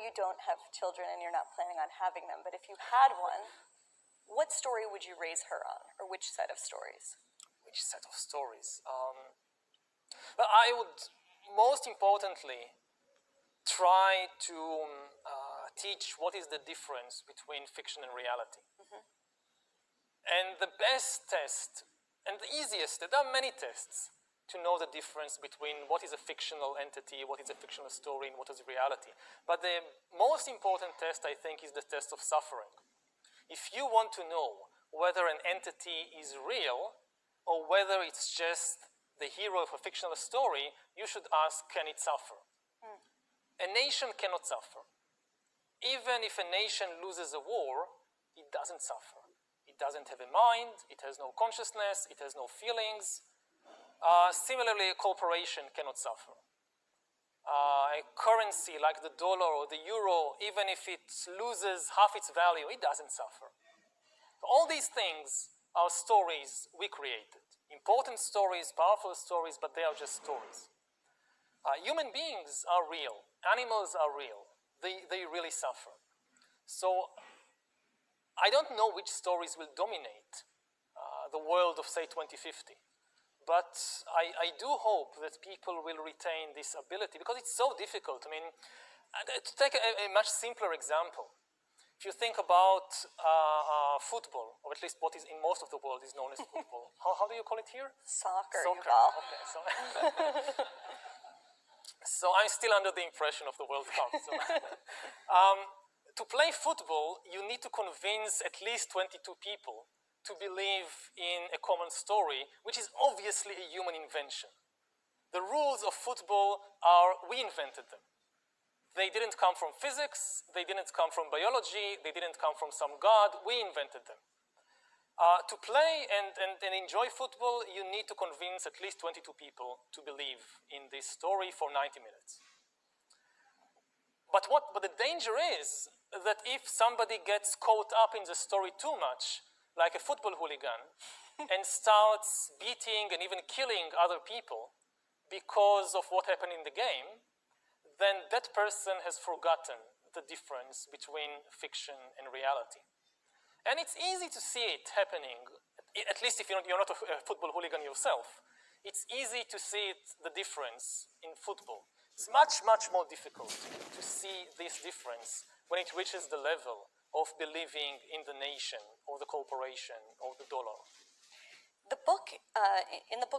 you don't have children and you're not planning on having them, but if you had one, what story would you raise her on, or which set of stories? Which set of stories? But I would, most importantly, try to teach what is the difference between fiction and reality. And the best test, and the easiest, there are many tests to know the difference between what is a fictional entity, what is a fictional story, and what is reality. But the most important test, I think, is the test of suffering. If you want to know whether an entity is real or whether it's just the hero of a fictional story, you should ask, can it suffer? A nation cannot suffer. Even if a nation loses a war, it doesn't suffer. It doesn't have a mind, it has no consciousness, it has no feelings. Similarly, a corporation cannot suffer. A currency like the dollar or the euro, even if it loses half its value, it doesn't suffer. All these things are stories we created. Important stories, powerful stories, but they are just stories. Human beings are real. Animals are real. They really suffer. So I don't know which stories will dominate the world of, say, 2050. But I do hope that people will retain this ability because it's so difficult. I mean, to take a much simpler example, if you think about football, or at least what is in most of the world is known as football. How do you call it here? Soccer. Yuval. Okay, so I'm still under the impression of the World Cup. So. To play football, you need to convince at least 22 people to believe in a common story, which is obviously a human invention. The rules of football we invented them. They didn't come from physics, they didn't come from biology, they didn't come from some god, we invented them. To play and enjoy football, you need to convince at least 22 people to believe in this story for 90 minutes. But the danger is that if somebody gets caught up in the story too much, like a football hooligan, and starts beating and even killing other people because of what happened in the game, then that person has forgotten the difference between fiction and reality. And it's easy to see it happening, at least if you're not a football hooligan yourself. It's easy to see the difference in football. It's much, much more difficult to see this difference when it reaches the level of believing in the nation or the corporation or the dollar. The book, in the book,